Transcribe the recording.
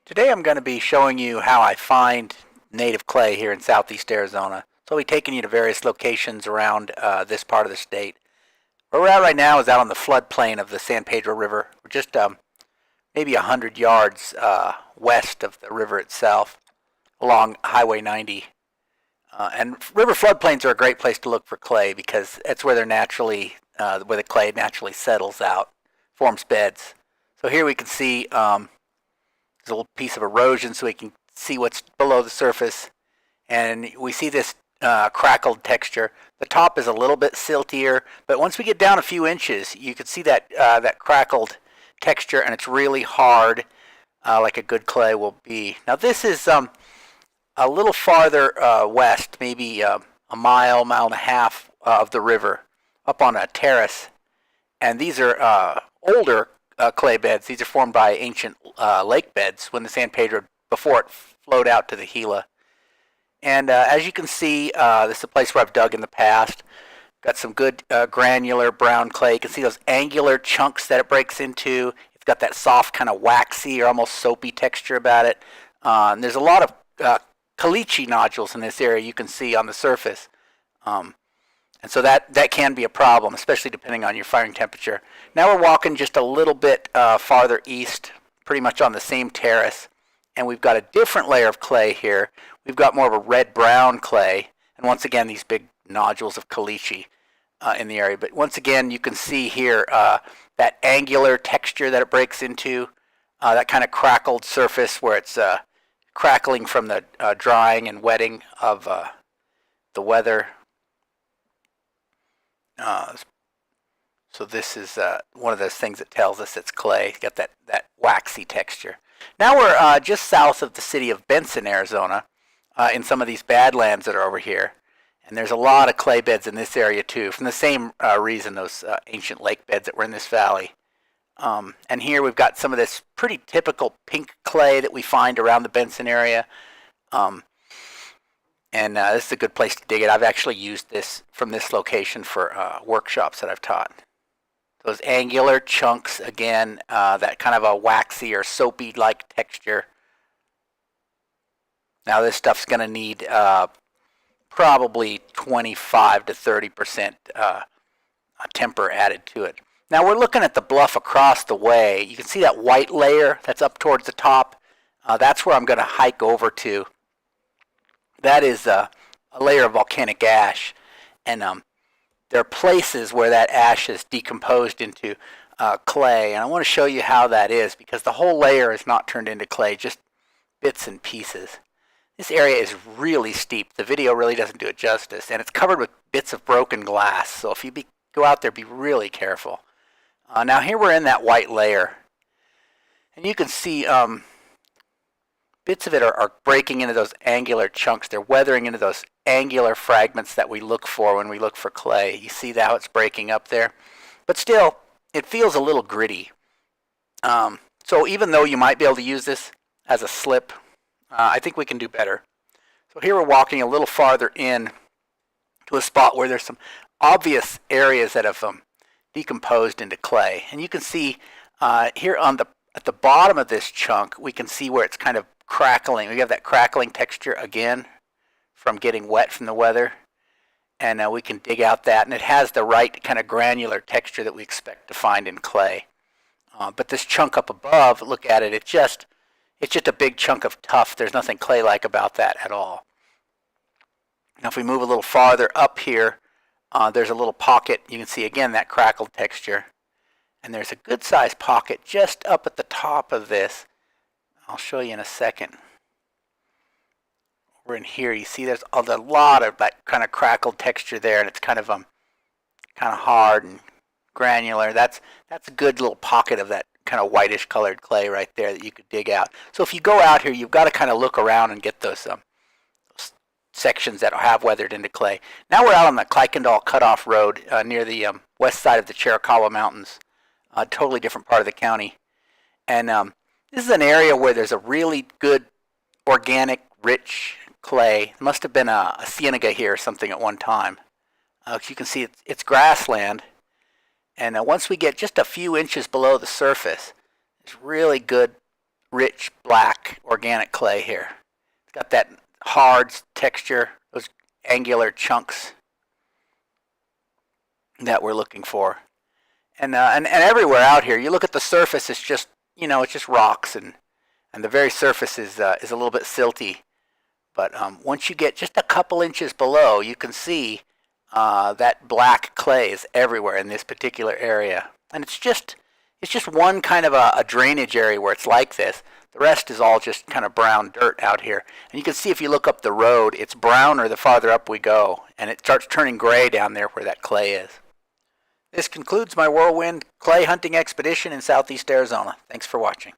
Today I'm going to be showing you how I find native clay here in southeast Arizona. So I'll be taking you to various locations around this part of the state. Where we're at right now is out on the floodplain of the San Pedro River. We're just maybe 100 yards west of the river itself along Highway 90. And river floodplains are a great place to look for clay because that's where where the clay naturally settles out, forms beds. So here we can see there's a little piece of erosion so we can see what's below the surface. And we see this crackled texture. The top is a little bit siltier, but once we get down a few inches, you can see that crackled texture, and it's really hard, like a good clay will be. Now this is a little farther west, maybe a mile, mile and a half of the river, up on a terrace. And these are older clay beds. These are formed by ancient lake beds when the San Pedro, before it flowed out to the Gila. And as you can see, this is a place where I've dug in the past. Got some good granular brown clay. You can see those angular chunks that it breaks into. It's got that soft kind of waxy or almost soapy texture about it. And there's a lot of caliche nodules in this area you can see on the surface. And so that can be a problem, especially depending on your firing temperature. Now we're walking just a little bit farther east, pretty much on the same terrace. And we've got a different layer of clay here. We've got more of a red-brown clay. And once again, these big nodules of caliche in the area. But once again, you can see here that angular texture that it breaks into, that kind of crackled surface where it's crackling from the drying and wetting of the weather. So this is one of those things that tells us it's clay. It's got that waxy texture. Now we're just south of the city of Benson, Arizona, in some of these badlands that are over here. And there's a lot of clay beds in this area too, from the same reason, those ancient lake beds that were in this valley. And here we've got some of this pretty typical pink clay that we find around the Benson area. And this is a good place to dig it. I've actually used this from this location for workshops that I've taught. Those angular chunks, again, that kind of a waxy or soapy-like texture. Now this stuff's going to need probably 25 to 30% temper added to it. Now we're looking at the bluff across the way. You can see that white layer that's up towards the top. That's where I'm going to hike over to. That is a layer of volcanic ash, and there are places where that ash is decomposed into clay, and I want to show you how that is because the whole layer is not turned into clay, just bits and pieces. This area is really steep. The video really doesn't do it justice, and it's covered with bits of broken glass, so if you go out there, be really careful. Now here we're in that white layer, and you can see bits of it are breaking into those angular chunks. They're weathering into those angular fragments that we look for when we look for clay. You see how it's breaking up there? But still, it feels a little gritty. So even though you might be able to use this as a slip, I think we can do better. So here we're walking a little farther in to a spot where there's some obvious areas that have decomposed into clay. And you can see here at the bottom of this chunk, we can see where it's kind of crackling. We have that crackling texture again from getting wet from the weather, and we can dig out that, and it has the right kind of granular texture that we expect to find in clay. But this chunk up above, look at it, it's just a big chunk of tuff. There's nothing clay-like about that at all. Now if we move a little farther up here, there's a little pocket. You can see again that crackled texture, and there's a good sized pocket just up at the top of this. I'll show you in a second. Over in here, you see there's a lot of that kind of crackled texture there, and it's kind of hard and granular. That's a good little pocket of that kind of whitish colored clay right there that you could dig out. So if you go out here, you've got to kind of look around and get those sections that have weathered into clay. Now we're out on the Kuykendall Cutoff Road near the west side of the Chiricahua Mountains, a totally different part of the county. And this is an area where there's a really good organic, rich clay. There must have been a cienega here or something at one time. As you can see, it's grassland. And once we get just a few inches below the surface, there's really good rich black organic clay here. It's got that hard texture, those angular chunks that we're looking for. And everywhere out here, you look at the surface, it's just, it's just rocks, and the very surface is a little bit silty. But once you get just a couple inches below, you can see that black clay is everywhere in this particular area. And it's just one kind of a drainage area where it's like this. The rest is all just kind of brown dirt out here. And you can see if you look up the road, it's browner the farther up we go. And it starts turning gray down there where that clay is. This concludes my whirlwind clay hunting expedition in southeast Arizona. Thanks for watching.